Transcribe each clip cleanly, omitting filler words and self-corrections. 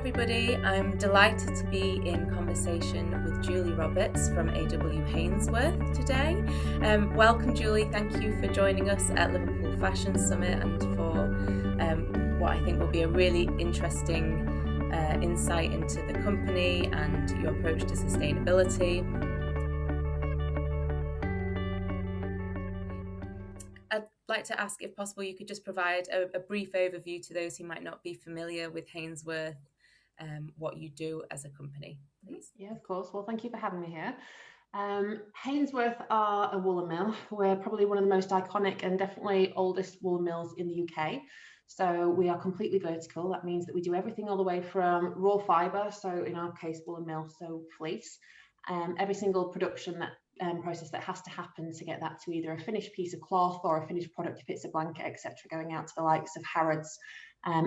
everybody. I'm delighted to be in conversation with Julie Roberts from AW Hainsworth today. Welcome, Julie. Thank you for joining us at Liverpool Fashion Summit and for what I think will be a really interesting insight into the company and your approach to sustainability. I'd like to ask, if possible, you could just provide a brief overview to those who might not be familiar with Hainsworth, what you do as a company, please. Yeah, of course. Well, thank you for having me here. Hainsworth are a woolen mill. We're probably one of the most iconic and definitely oldest woolen mills in the UK. So we are completely vertical. That means that we do everything all the way from raw fibre, so in our case, woolen mill, so fleece, every single production that process that has to happen to get that to either a finished piece of cloth or a finished product if it's a blanket, etc., going out to the likes of Harrods,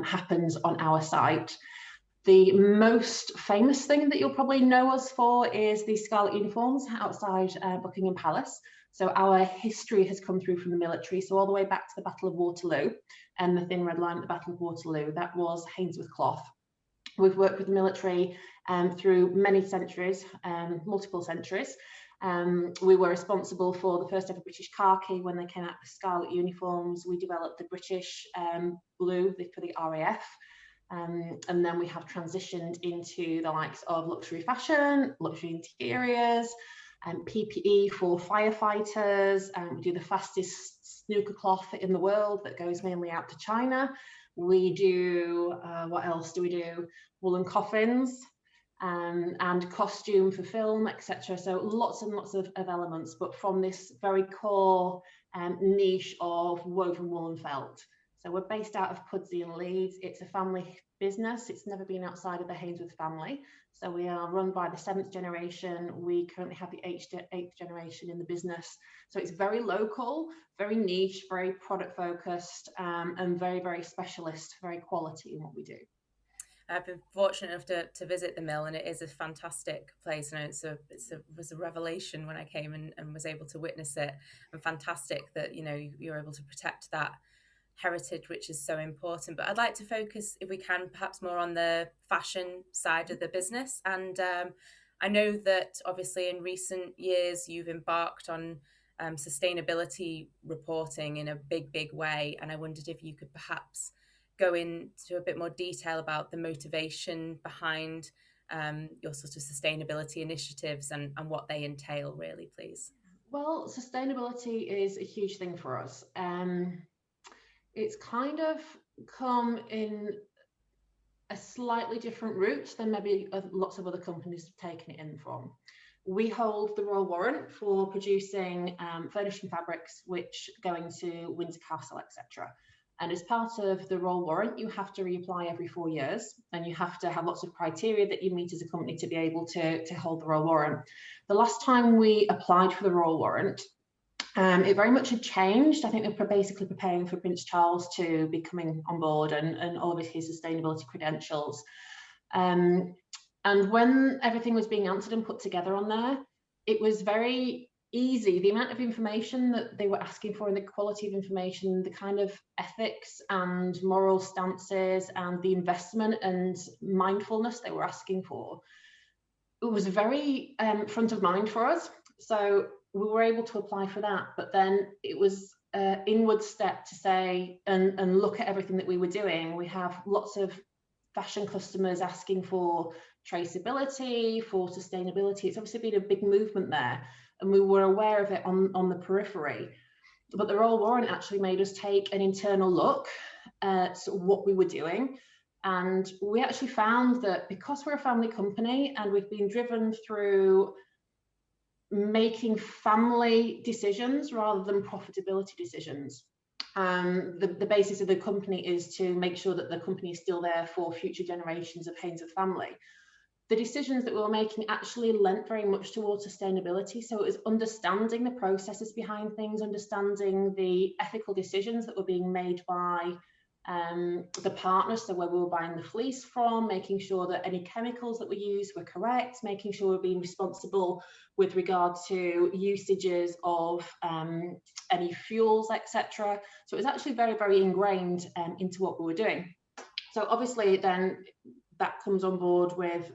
happens on our site. The most famous thing that you'll probably know us for is the scarlet uniforms outside Buckingham Palace. So our history has come through from the military, so all the way back to the Battle of Waterloo and the thin red line at the Battle of Waterloo. That was Hainsworth cloth. We've worked with the military through many centuries, multiple centuries. We were responsible for the first ever British khaki when they came out with scarlet uniforms. We developed the British blue for the RAF. And then we have transitioned into the likes of luxury fashion, luxury interiors, and PPE for firefighters. We do the fastest snooker cloth in the world that goes mainly out to China. We do, what else do we do? Woolen coffins and costume for film, etc. So lots and lots of elements, but from this very core niche of woven woolen felt. So we're based out of Pudsey in Leeds. It's a family business. It's never been outside of the Hainsworth family. So we are run by the 7th generation. We currently have the 8th generation in the business. So it's very local, very niche, very product focused, and very, very specialist, very quality in what we do. I've been fortunate enough to visit the mill, and it is a fantastic place. And it was a revelation when I came and was able to witness it. And fantastic that you're able to protect that heritage, which is so important. But I'd like to focus, if we can, perhaps more on the fashion side of the business. And I know that obviously in recent years you've embarked on sustainability reporting in a big way. And I wondered if you could perhaps go into a bit more detail about the motivation behind your sort of sustainability initiatives and what they entail, really, please. Well, sustainability is a huge thing for us. It's kind of come in a slightly different route than maybe lots of other companies have taken it in from. We hold the royal warrant for producing furnishing fabrics which go into Windsor Castle, etc. And as part of the royal warrant, you have to reapply every 4 years, and you have to have lots of criteria that you meet as a company to be able to hold the royal warrant. The last time we applied for the royal warrant, it very much had changed. I think they were basically preparing for Prince Charles to be coming on board and all of his sustainability credentials. And when everything was being answered and put together on there, it was very easy. The amount of information that they were asking for and the quality of information, the kind of ethics and moral stances and the investment and mindfulness they were asking for, it was very front of mind for us. So we were able to apply for that, but then it was an inward step to say and look at everything that we were doing. We have lots of fashion customers asking for traceability, for sustainability. It's obviously been a big movement there, and we were aware of it on the periphery. But the royal warrant actually made us take an internal look at what we were doing. And we actually found that because we're a family company and we've been driven through making family decisions rather than profitability decisions. The basis of the company is to make sure that the company is still there for future generations of Hainsworth family. The decisions that we were making actually lent very much towards sustainability. So it was understanding the processes behind things, understanding the ethical decisions that were being made by the partners, so where we were buying the fleece from, making sure that any chemicals that we used were correct, making sure we're being responsible with regard to usages of any fuels, etc. So it was actually very, very ingrained into what we were doing. So obviously then that comes on board with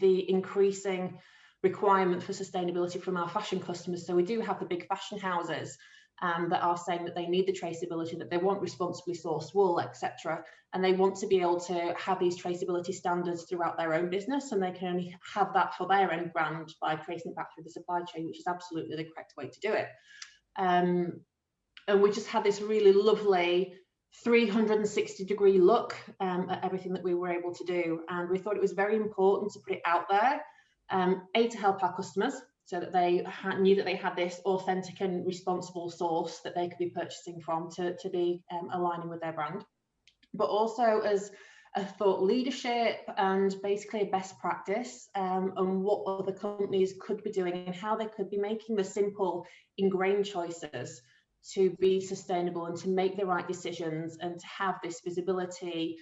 the increasing requirement for sustainability from our fashion customers. So we do have the big fashion houses that are saying that they need the traceability, that they want responsibly sourced wool, etc. And they want to be able to have these traceability standards throughout their own business, and they can only have that for their own brand by tracing it back through the supply chain, which is absolutely the correct way to do it. And we just had this really lovely 360-degree look at everything that we were able to do. And we thought it was very important to put it out there, to help our customers, so that they knew that they had this authentic and responsible source that they could be purchasing from to be aligning with their brand. But also as a thought leadership and basically a best practice on what other companies could be doing and how they could be making the simple ingrained choices to be sustainable and to make the right decisions and to have this visibility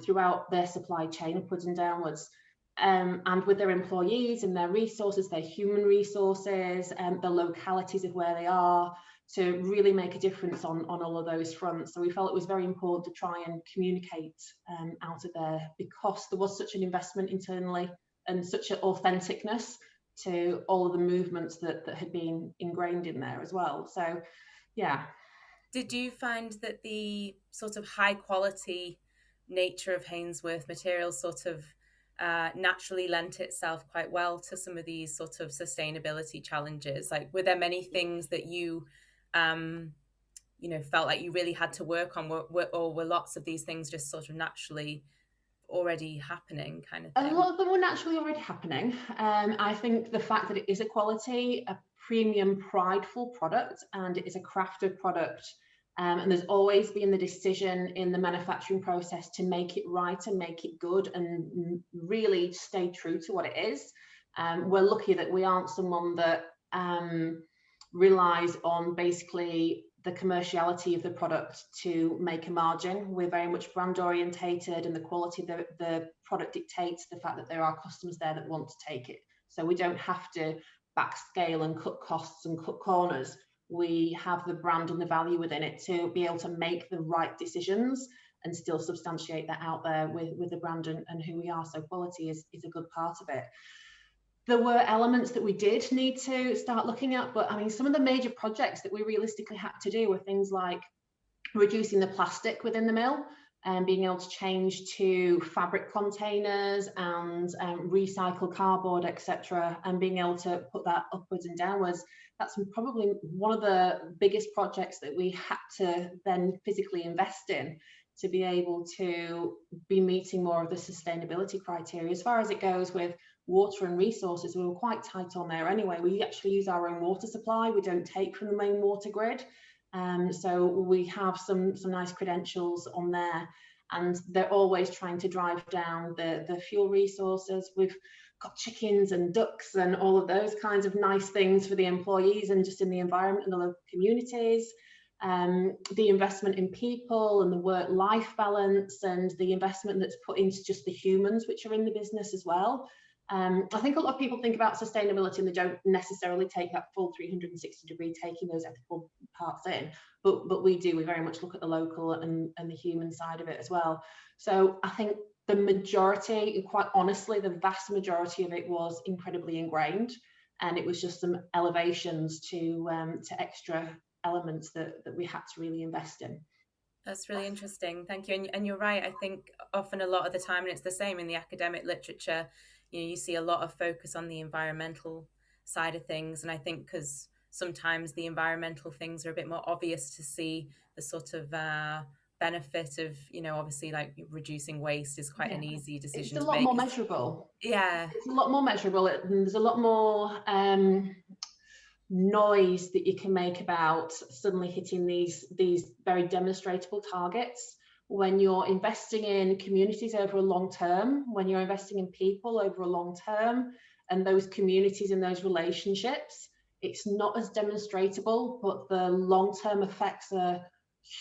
throughout their supply chain, upwards and downwards. And with their employees and their resources, their human resources, the localities of where they are, to really make a difference on all of those fronts. So we felt it was very important to try and communicate out of there, because there was such an investment internally and such an authenticness to all of the movements that had been ingrained in there as well. So, yeah. Did you find that the sort of high quality nature of Hainsworth materials sort of naturally lent itself quite well to some of these sort of sustainability challenges? Like, were there many things that you felt like you really had to work on, or were lots of these things just sort of naturally already happening, kind of thing? A lot of them were naturally already happening. I think the fact that it is a quality, a premium, prideful product, and it is a crafted product, and there's always been the decision in the manufacturing process to make it right and make it good and really stay true to what it is. We're lucky that we aren't someone that relies on basically the commerciality of the product to make a margin. We're very much brand orientated, and the quality of the product dictates the fact that there are customers there that want to take it. So we don't have to backscale and cut costs and cut corners. We have the brand and the value within it to be able to make the right decisions and still substantiate that out there with the brand and who we are. So quality is a good part of it. There were elements that we did need to start looking at, but I mean, some of the major projects that we realistically had to do were things like reducing the plastic within the mill and being able to change to fabric containers and recycle cardboard, etc., and being able to put that upwards and downwards. That's probably one of the biggest projects that we had to then physically invest in to be able to be meeting more of the sustainability criteria. As far as it goes with water and resources, we were quite tight on there anyway. We actually use our own water supply. We don't take from the main water grid. So we have some nice credentials on there, and they're always trying to drive down the fuel resources. We've got chickens and ducks and all of those kinds of nice things for the employees and just in the environment and the local communities. The investment in people and the work-life balance and the investment that's put into just the humans which are in the business as well. I think a lot of people think about sustainability and they don't necessarily take that full 360-degree, taking those ethical parts in, but we do. We very much look at the local and the human side of it as well. So I think the majority, quite honestly, the vast majority of it was incredibly ingrained, and it was just some elevations to extra elements that we had to really invest in. That's really interesting. Thank you. And you're right. I think often a lot of the time, and it's the same in the academic literature, you see a lot of focus on the environmental side of things. And I think because sometimes the environmental things are a bit more obvious to see, the sort of benefit of, obviously like reducing waste is quite an easy decision to make. It's a lot more measurable. Yeah. It's a lot more measurable. There's a lot more noise that you can make about suddenly hitting these very demonstrable targets. When you're investing in communities over a long term, when you're investing in people over a long term, and those communities and those relationships, it's not as demonstrable, but the long-term effects are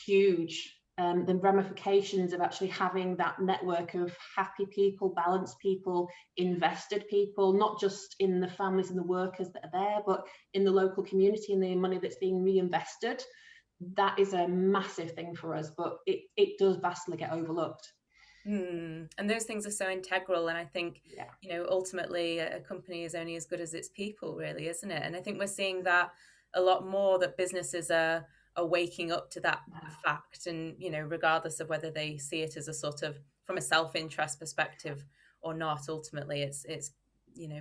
huge. The ramifications of actually having that network of happy people, balanced people, invested people, not just in the families and the workers that are there, but in the local community and the money that's being reinvested. That is a massive thing for us, but it does vastly get overlooked. And those things are so integral. And I think, Yeah. ultimately a company is only as good as its people, really, isn't it? And I think we're seeing that a lot more, that businesses are waking up to that fact. And, regardless of whether they see it as a sort of from a self-interest perspective or not, ultimately it's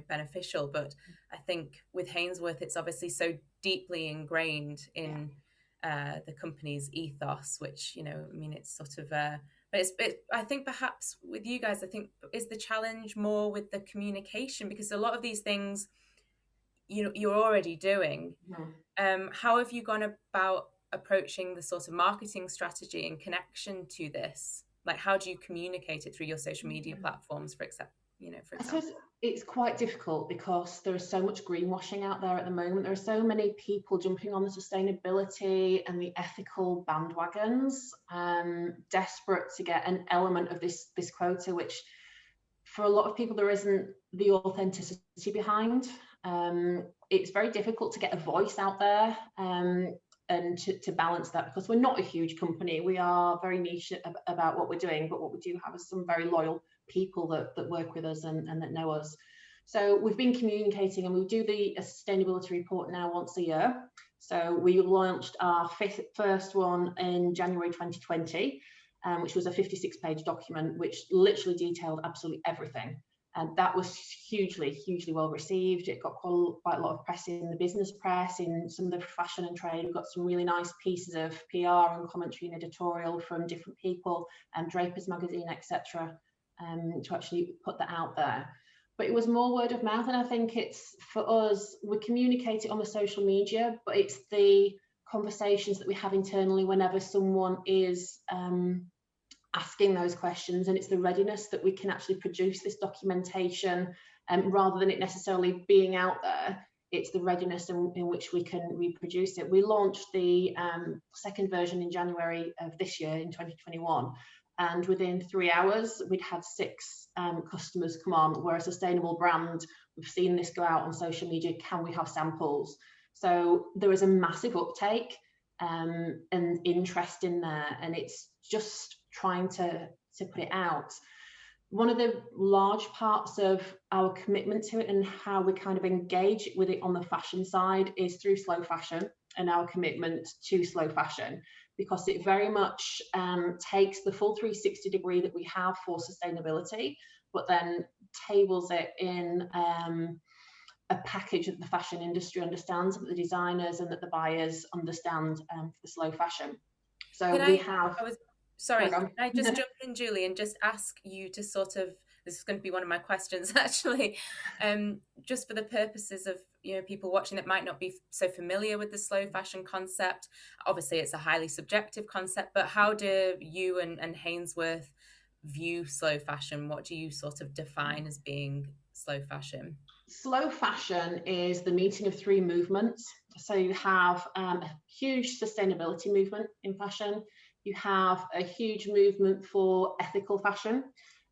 beneficial. But I think with Hainsworth, it's obviously so deeply ingrained Yeah. in the company's ethos, which, I mean, it's sort of but I think perhaps with you guys, I think is the challenge more with the communication, because a lot of these things you're already doing. Mhm. How have you gone about approaching the sort of marketing strategy in connection to this? Like, how do you communicate it through your social media platforms, for example? For I suppose example. it's quite difficult because there is so much greenwashing out there at the moment. There are so many people jumping on the sustainability and the ethical bandwagons, desperate to get an element of this quota, which for a lot of people there isn't the authenticity behind. It's very difficult to get a voice out there, and to balance that, because we're not a huge company. We are very niche about what we're doing, but what we do have is some very loyal people that work with us and that know us. So we've been communicating, and we do the sustainability report now once a year. So we launched our first one in January 2020, which was a 56-page document which literally detailed absolutely everything. And that was hugely well received. It got quite a lot of press in the business press, in some of the fashion and trade. We've got some really nice pieces of PR and commentary and editorial from different people, and Draper's magazine, etc., to actually put that out there. But it was more word of mouth, and I think it's, for us, we communicate it on the social media, but it's the conversations that we have internally whenever someone is asking those questions, and it's the readiness that we can actually produce this documentation, rather than it necessarily being out there. It's the readiness in which we can reproduce it. We launched the second version in January of this year, in 2021, and within 3 hours we'd had 6 customers come on. We're a sustainable brand, we've seen this go out on social media, can we have samples? So there is a massive uptake and interest in there, and it's just trying to put it out. One of the large parts of our commitment to it and how we kind of engage with it on the fashion side is through slow fashion, and our commitment to slow fashion, because it very much takes the full 360 degree that we have for sustainability, but then tables it in a package that the fashion industry understands, that the designers and that the buyers understand, for the slow fashion. So Can we I? have. I was Sorry, sorry. go Can I just on. jump in, Julie, and just ask you to sort of? This is going to be one of my questions, actually. Just for the purposes of people watching that might not be so familiar with the slow fashion concept. Obviously, it's a highly subjective concept, but how do you and Hainsworth view slow fashion? What do you sort of define as being slow fashion? Slow fashion is the meeting of 3 movements. So you have a huge sustainability movement in fashion, you have a huge movement for ethical fashion,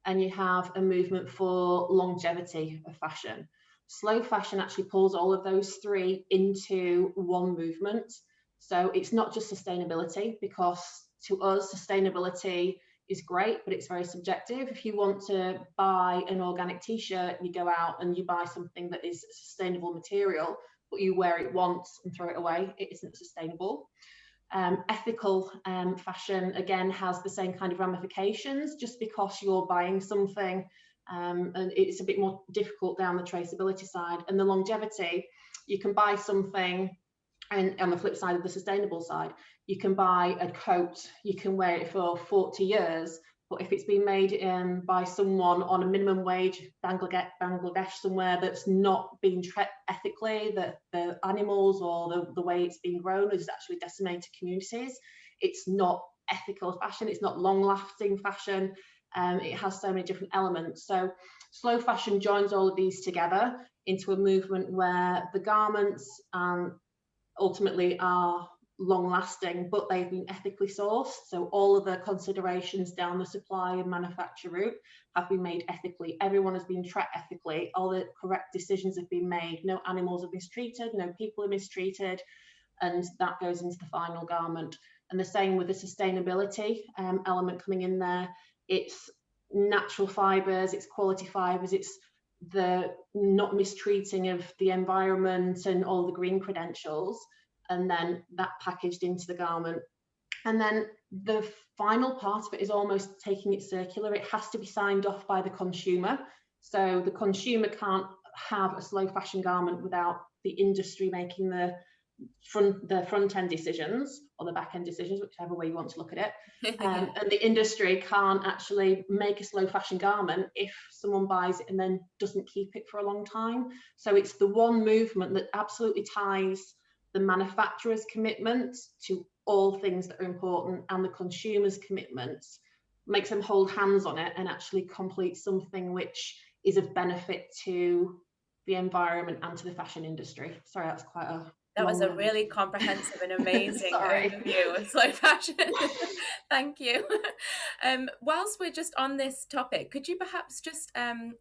and you have a movement for longevity of fashion. Slow fashion actually pulls all of those 3 into one movement. So it's not just sustainability, because to us, sustainability is great, but it's very subjective. If you want to buy an organic t-shirt, you go out and you buy something that is sustainable material, but you wear it once and throw it away, it isn't sustainable. Ethical fashion, again, has the same kind of ramifications. Just because you're buying something, and it's a bit more difficult down the traceability side. And the longevity, you can buy something, and on the flip side of the sustainable side, you can buy a coat, you can wear it for 40 years, but if it's been made by someone on a minimum wage, Bangladesh somewhere, that's not been ethically, that the animals or the way it's been grown has actually decimated communities, it's not ethical fashion, it's not long-lasting fashion. It has so many different elements. So slow fashion joins all of these together into a movement where the garments ultimately are long lasting, but they've been ethically sourced. So all of the considerations down the supply and manufacture route have been made ethically. Everyone has been tracked ethically. All the correct decisions have been made. No animals are mistreated, no people are mistreated, and that goes into the final garment. And the same with the sustainability element coming in there. It's natural fibres, it's quality fibres, it's the not mistreating of the environment and all the green credentials, and then that packaged into the garment. And then the final part of it is almost taking it circular. It has to be signed off by the consumer. So the consumer can't have a slow fashion garment without the industry making the front end decisions or the back end decisions, whichever way you want to look at it. And the industry can't actually make a slow fashion garment if someone buys it and then doesn't keep it for a long time. So it's the one movement that absolutely ties the manufacturer's commitments to all things that are important and the consumer's commitments, makes them hold hands on it and actually complete something which is of benefit to the environment and to the fashion industry. Sorry, that's quite a That was a really comprehensive and amazing overview of slow fashion. Thank you. Whilst we're just on this topic, could you perhaps just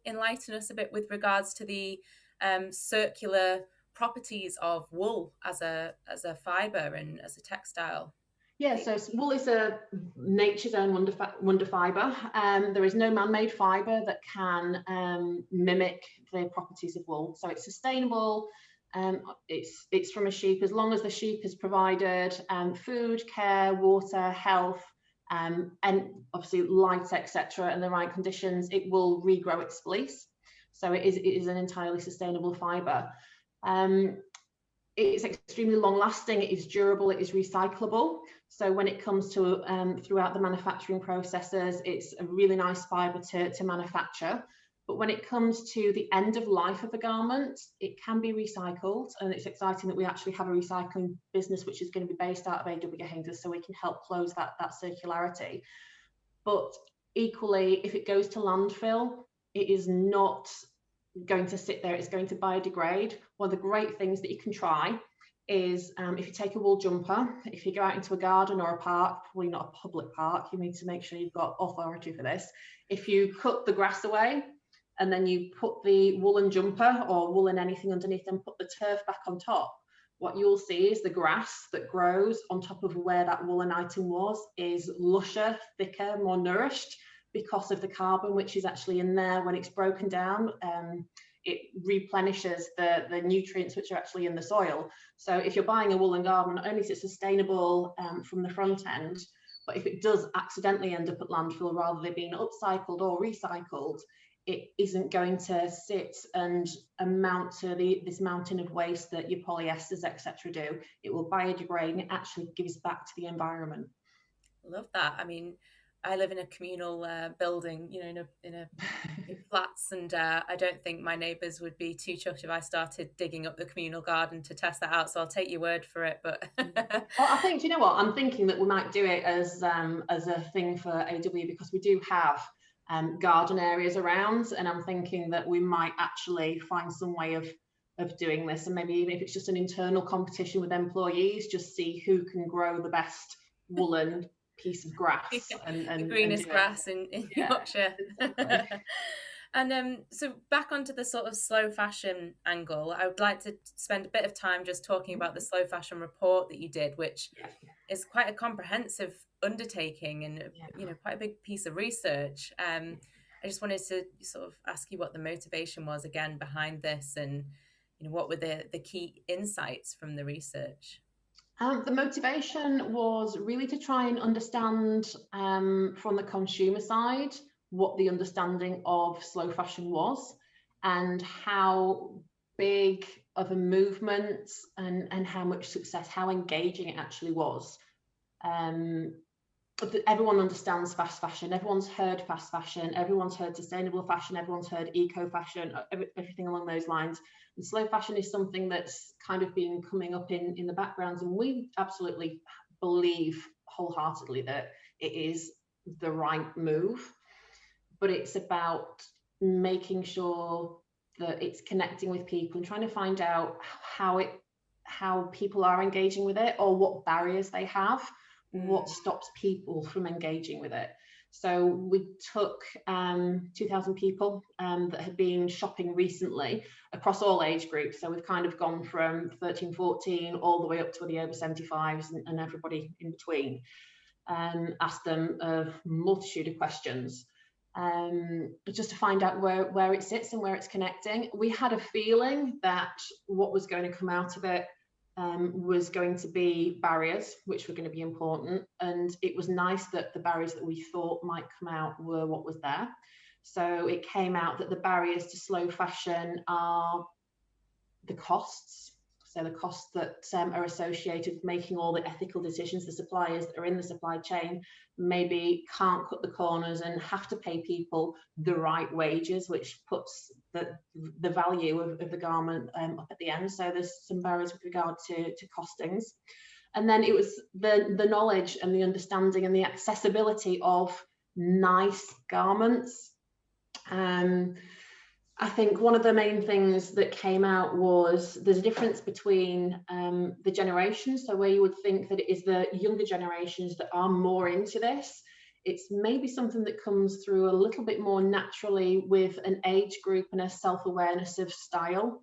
enlighten us a bit with regards to the circular properties of wool as a fibre and as a textile? Yeah, so wool is a nature's own wonder fibre. There is no man-made fibre that can mimic the properties of wool. So it's sustainable. It's from a sheep. As long as the sheep has provided food, care, water, health, and obviously light, etc., and the right conditions, it will regrow its fleece. So it is an entirely sustainable fibre. It's extremely long lasting, it is durable, it is recyclable. So when it comes to throughout the manufacturing processes, it's a really nice fibre to manufacture. But when it comes to the end of life of the garment, it can be recycled. And it's exciting that we actually have a recycling business which is going to be based out of AW Hainsworth, so we can help close that circularity. But equally, if it goes to landfill, it is not going to sit there, it's going to biodegrade. One of the great things that you can try is if you take a wool jumper, if you go out into a garden or a park, probably not a public park, you need to make sure you've got authority for this. If you cut the grass away and then you put the woolen jumper or woolen anything underneath and put the turf back on top, what you'll see is the grass that grows on top of where that woolen item was is lusher, thicker, more nourished, because of the carbon which is actually in there. When it's broken down, it replenishes the nutrients which are actually in the soil. So if you're buying a woolen garment, not only is it sustainable from the front end, but if it does accidentally end up at landfill rather than being upcycled or recycled, it isn't going to sit and amount to this mountain of waste that your polyesters, etc. do. It will biodegrade and it actually gives back to the environment. Love that. I mean, I live in a communal building, you know, in a flats, and I don't think my neighbours would be too chuffed if I started digging up the communal garden to test that out. So I'll take your word for it. But well, I think, do you know what? I'm thinking that we might do it as a thing for AW, because we do have garden areas around, and I'm thinking that we might actually find some way of doing this, and maybe even if it's just an internal competition with employees, just see who can grow the best woolen piece of grass and the greenest grass in Yorkshire. Exactly. And so back onto the sort of slow fashion angle, I would like to spend a bit of time just talking about the slow fashion report that you did, which is quite a comprehensive undertaking and you know, quite a big piece of research. I just wanted to sort of ask you what the motivation was again behind this, and you know, what were the key insights from the research? The motivation was really to try and understand from the consumer side what the understanding of slow fashion was and how big of a movement and how much success, how engaging it actually was. Everyone understands fast fashion, everyone's heard fast fashion, everyone's heard sustainable fashion, everyone's heard eco fashion, everything along those lines. And slow fashion is something that's kind of been coming up in the background, and we absolutely believe wholeheartedly that it is the right move, but it's about making sure that it's connecting with people and trying to find out how people are engaging with it, or what barriers they have, what stops people from engaging with it. So we took 2,000 people that had been shopping recently across all age groups. So we've kind of gone from 13, 14 all the way up to the over 75s and everybody in between, asked them a multitude of questions. just to find out where it sits and where it's connecting. We had a feeling that what was going to come out of it was going to be barriers, which were going to be important. And it was nice that the barriers that we thought might come out were what was there. So it came out that the barriers to slow fashion are the costs. So the costs that are associated with making all the ethical decisions. The suppliers that are in the supply chain maybe can't cut the corners and have to pay people the right wages, which puts the value of the garment up at the end. So there's some barriers with regard to costings. And then it was the knowledge and the understanding and the accessibility of nice garments. I think one of the main things that came out was there's a difference between the generations. So where you would think that it is the younger generations that are more into this, it's maybe something that comes through a little bit more naturally with an age group and a self-awareness of style.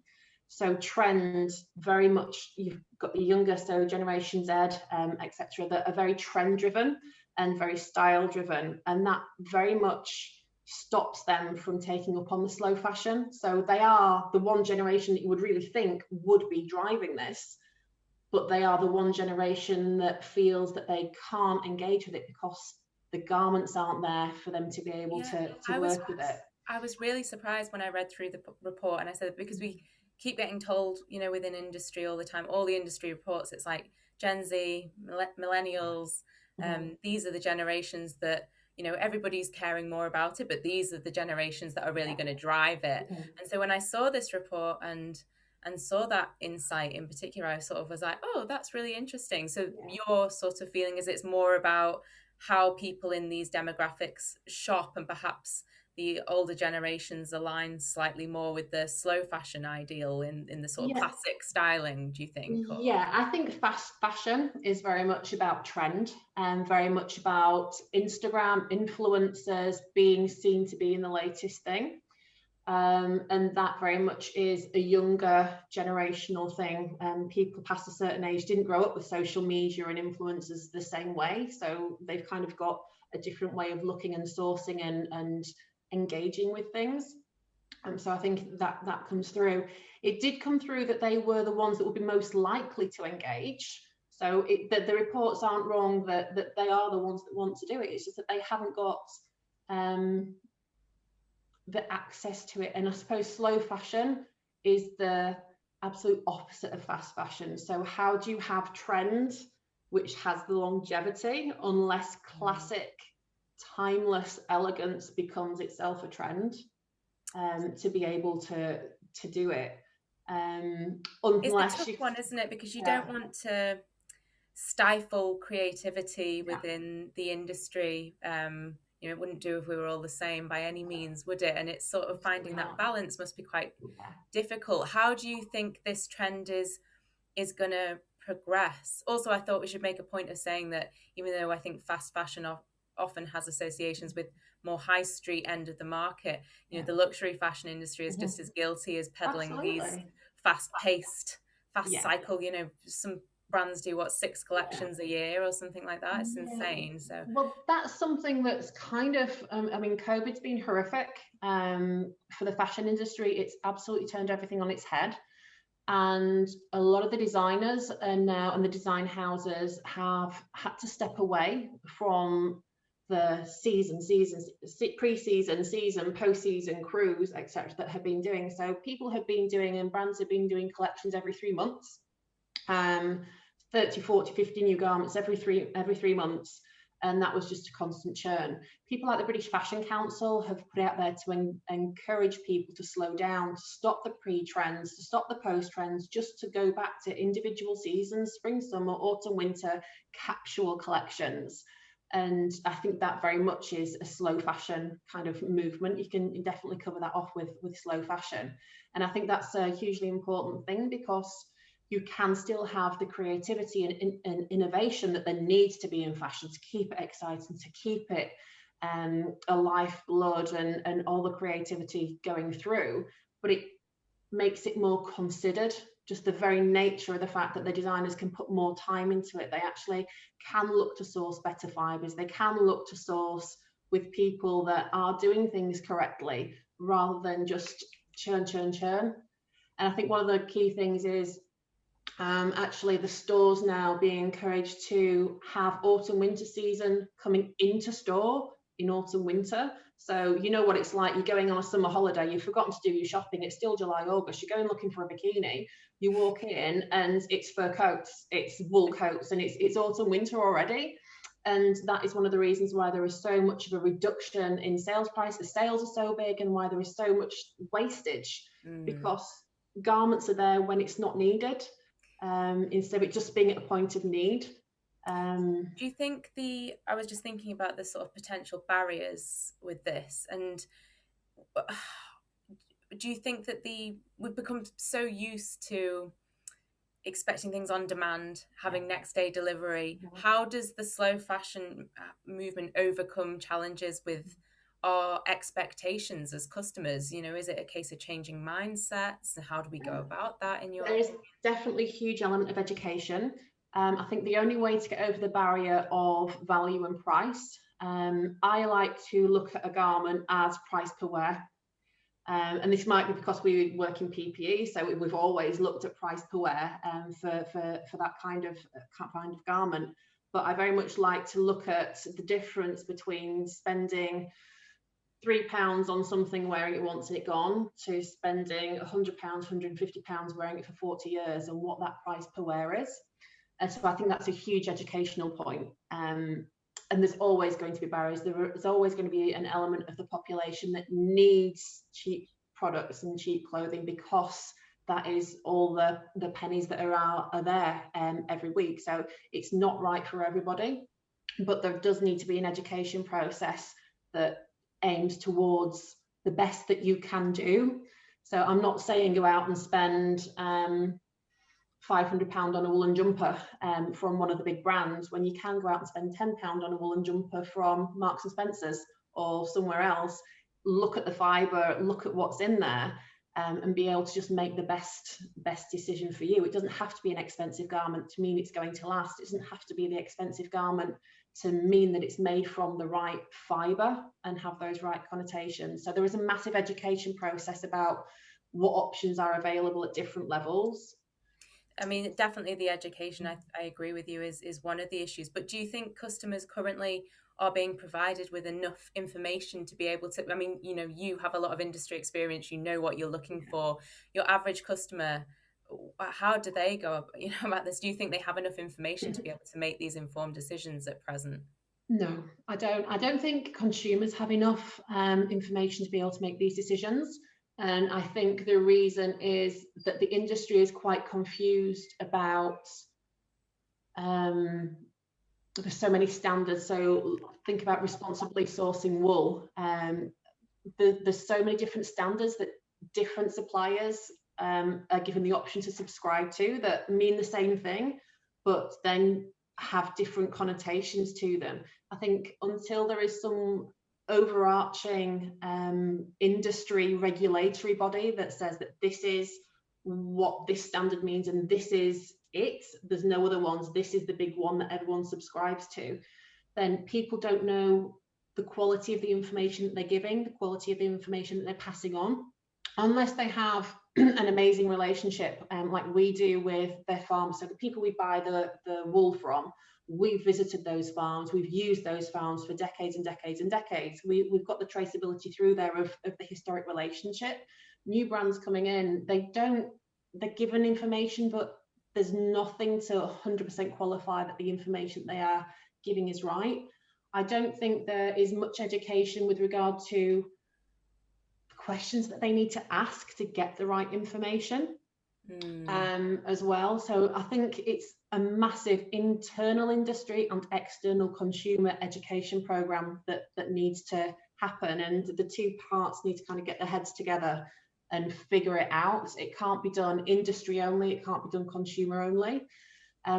So trend, very much, you've got the younger, so Generation Z, etc., that are very trend driven and very style driven, and that very much stops them from taking up on the slow fashion. So they are the one generation that you would really think would be driving this, but they are the one generation that feels that they can't engage with it because the garments aren't there for them to be able to work with it. I was really surprised when I read through the report, and I said, because we keep getting told, you know, within industry all the time, all the industry reports, it's like Gen Z, millennials, these are the generations that, you know, everybody's caring more about it, but these are the generations that are really going to drive it. And so when I saw this report and saw that insight in particular, I sort of was like, oh, that's really interesting. So your sort of feeling is it's more about how people in these demographics shop, and perhaps the older generations align slightly more with the slow fashion ideal in the sort of classic styling, do you think? Or? Yeah, I think fast fashion is very much about trend and very much about Instagram influencers being seen to be in the latest thing. And that very much is a younger generational thing. People past a certain age didn't grow up with social media and influencers the same way. So they've kind of got a different way of looking and sourcing and engaging with things. So I think that comes through. It did come through that they were the ones that would be most likely to engage. So the reports aren't wrong that they are the ones that want to do it. It's just that they haven't got the access to it. And I suppose slow fashion is the absolute opposite of fast fashion. So how do you have trend which has the longevity unless classic, timeless elegance becomes itself a trend? To be able to do it, unless it's a tough one, isn't it? Because you don't want to stifle creativity within the industry. You know, it wouldn't do if we were all the same by any means, would it? And it's sort of finding that balance must be quite difficult. How do you think this trend is going to progress? Also, I thought we should make a point of saying that even though I think fast fashion often has associations with more high street end of the market, you know, the luxury fashion industry is just as guilty as peddling these fast-paced, cycle. You know, some brands do 6 collections a year or something like that. It's insane. So well, that's something that's kind of I mean, COVID's been horrific for the fashion industry. It's absolutely turned everything on its head. And a lot of the designers and the design houses have had to step away from the pre-season, season, post-season crews, etc., that have been doing. So people have been doing, and brands have been doing collections every 3 months, 30, 40, 50 new garments every three months. And that was just a constant churn. People like the British Fashion Council have put out there to encourage people to slow down, to stop the pre-trends, to stop the post-trends, just to go back to individual seasons, spring, summer, autumn, winter, capsule collections. And I think that very much is a slow fashion kind of movement. You can definitely cover that off with slow fashion. And I think that's a hugely important thing, because you can still have the creativity and innovation that there needs to be in fashion to keep it exciting, to keep it a lifeblood and all the creativity going through, but it makes it more considered. Just the very nature of the fact that the designers can put more time into it. They actually can look to source better fibers. They can look to source with people that are doing things correctly rather than just churn. And I think one of the key things is actually the stores now being encouraged to have autumn winter season coming into store in autumn winter. So you know what it's like, you're going on a summer holiday, you've forgotten to do your shopping, it's still July, August, you're going looking for a bikini, you walk in and it's fur coats, it's wool coats, and it's autumn winter already. And that is one of the reasons why there is so much of a reduction in sales price. The sales are so big, and why there is so much wastage, because garments are there when it's not needed, instead of it just being at a point of need. Do you think I was just thinking about the sort of potential barriers with this, and do you think that we've become so used to expecting things on demand, having next day delivery? How does the slow fashion movement overcome challenges with our expectations as customers? You know, is it a case of changing mindsets? How do we go about that in your There is opinion? definitely a huge element of education. I think the only way to get over the barrier of value and price, I like to look at a garment as price per wear. And this might be because we work in PPE, so we've always looked at price per wear for that kind of garment. But I very much like to look at the difference between spending £3 on something, wearing it once and it gone, to spending £100, £150 wearing it for 40 years, and what that price per wear is. And so I think that's a huge educational point. And there's always going to be barriers. There's always going to be an element of the population that needs cheap products and cheap clothing, because that is all the pennies that are there every week. So it's not right for everybody, but there does need to be an education process that aims towards the best that you can do. So I'm not saying go out and spend £500 on a woolen jumper from one of the big brands, when you can go out and spend £10 on a woolen jumper from Marks and Spencer's or somewhere else. Look at the fibre, look at what's in there, and be able to just make the best decision for you. It doesn't have to be an expensive garment to mean it's going to last. It doesn't have to be the expensive garment to mean that it's made from the right fibre and have those right connotations. So there is a massive education process about what options are available at different levels. I mean, definitely the education, I agree with you, is one of the issues. But do you think customers currently are being provided with enough information to be able to, I mean, you know, you have a lot of industry experience, you know what you're looking for. Your average customer, how do they go about this? Do you think they have enough information to be able to make these informed decisions at present? No, I don't. I don't think consumers have enough information to be able to make these decisions. And I think the reason is that the industry is quite confused about, there's so many standards. So think about responsibly sourcing wool. There's so many different standards that different suppliers are given the option to subscribe to, that mean the same thing, but then have different connotations to them. I think until there is some overarching industry regulatory body that says that this is what this standard means and this is it, there's no other ones, this is the big one that everyone subscribes to, then people don't know the quality of the information that they're giving, the quality of the information that they're passing on, unless they have an amazing relationship like we do with their farms. So the people we buy the wool from, we've visited those farms, we've used those farms for decades and decades and decades. We've got the traceability through there of the historic relationship. New brands coming in, they're given information, but there's nothing to 100% qualify that the information they are giving is right. I don't think there is much education with regard to questions that they need to ask to get the right information as well. So I think it's a massive internal industry and external consumer education program that needs to happen, and the two parts need to kind of get their heads together and figure it out. It can't be done industry only, it can't be done consumer only.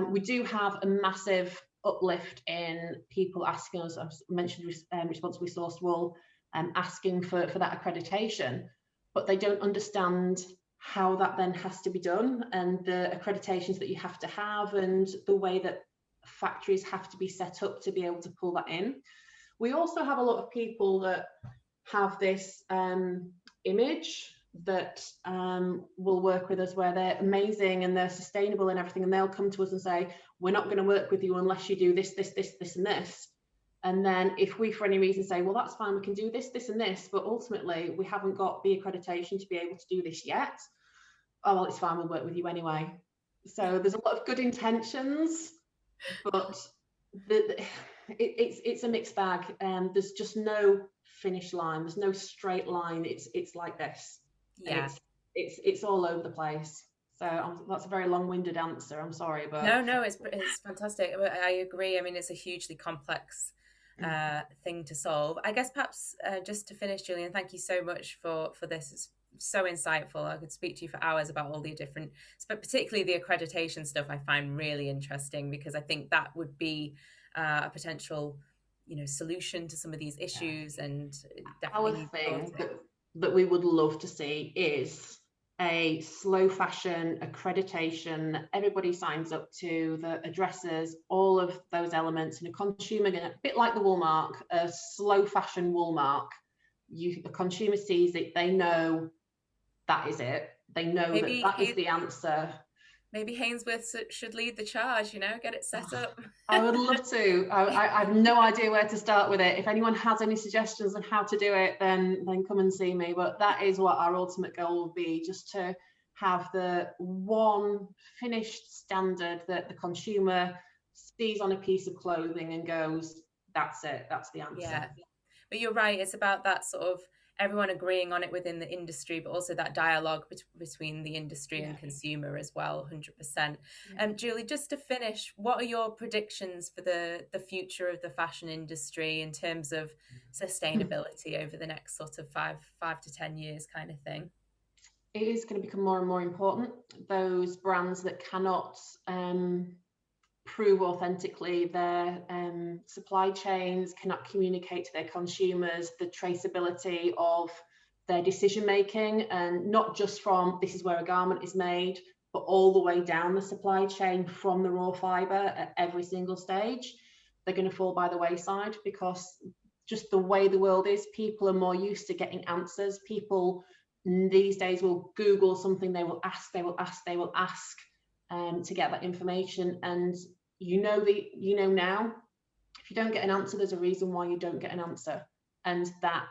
We do have a massive uplift in people asking us, I've mentioned responsibly sourced wool, asking for that accreditation, but they don't understand how that then has to be done, and the accreditations that you have to have, and the way that factories have to be set up to be able to pull that in. We also have a lot of people that have this image that will work with us, where they're amazing and they're sustainable and everything, and they'll come to us and say, we're not going to work with you unless you do this, this, this, this, and this. And then if we, for any reason, say, well, that's fine, we can do this, this, and this, but ultimately we haven't got the accreditation to be able to do this yet, oh, well, it's fine, we'll work with you anyway. So there's a lot of good intentions, but it's a mixed bag. There's just no finish line. There's no straight line. It's like this. Yeah. It's all over the place. So that's a very long-winded answer. I'm sorry, but no, it's fantastic. I agree. I mean, it's a hugely complex thing to solve. I guess perhaps just to finish, Julian, thank you so much for this. It's so insightful. I could speak to you for hours about all the different, but particularly the accreditation stuff I find really interesting, because I think that would be a potential, solution to some of these issues. And definitely our thing that we would love to see is a slow fashion accreditation. Everybody signs up to, the addresses, all of those elements, and a consumer, a bit like the wool mark, a slow fashion wool mark. The consumer sees it, they know that is it. They know that is the answer. Maybe Hainsworth should lead the charge, get it set up. I would love to. I have no idea where to start with it. If anyone has any suggestions on how to do it, then come and see me. But that is what our ultimate goal will be, just to have the one finished standard that the consumer sees on a piece of clothing and goes, that's it, that's the answer. Yeah. But you're right, it's about that sort of everyone agreeing on it within the industry, but also that dialogue between the industry and consumer as well, 100%. Julie, just to finish, what are your predictions for the future of the fashion industry in terms of sustainability over the next sort of 5 to 10 years kind of thing? It is going to become more and more important. Those brands that cannot prove authentically their supply chains, cannot communicate to their consumers the traceability of their decision making, and not just from this is where a garment is made, but all the way down the supply chain from the raw fiber at every single stage. They're going to fall by the wayside, because just the way the world is, people are more used to getting answers. People these days will Google something, they will ask to get that information. And now, if you don't get an answer, there's a reason why you don't get an answer, and that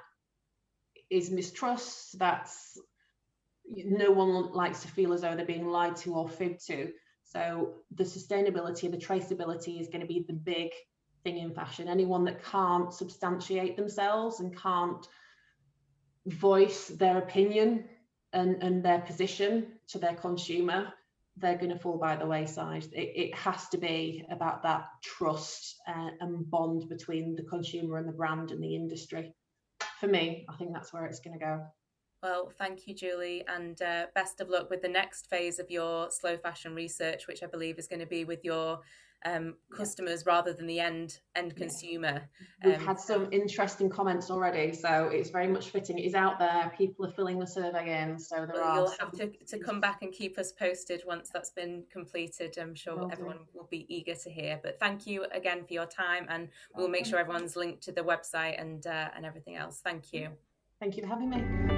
is mistrust. That's, no one likes to feel as though they're being lied to or fibbed to. So the sustainability, the traceability is going to be the big thing in fashion. Anyone that can't substantiate themselves and can't voice their opinion and their position to their consumer, they're going to fall by the wayside. It has to be about that trust and bond between the consumer and the brand and the industry. For me, I think that's where it's going to go. Well, thank you, Julie, and best of luck with the next phase of your slow fashion research, which I believe is going to be with your customers rather than the end consumer. We've had some interesting comments already, so it's very much fitting. It is out there. People are filling the survey in, so you'll have to come back and keep us posted once that's been completed. I'm sure everyone will be eager to hear. But thank you again for your time, and we'll make sure everyone's linked to the website and everything else. Thank you. Thank you for having me.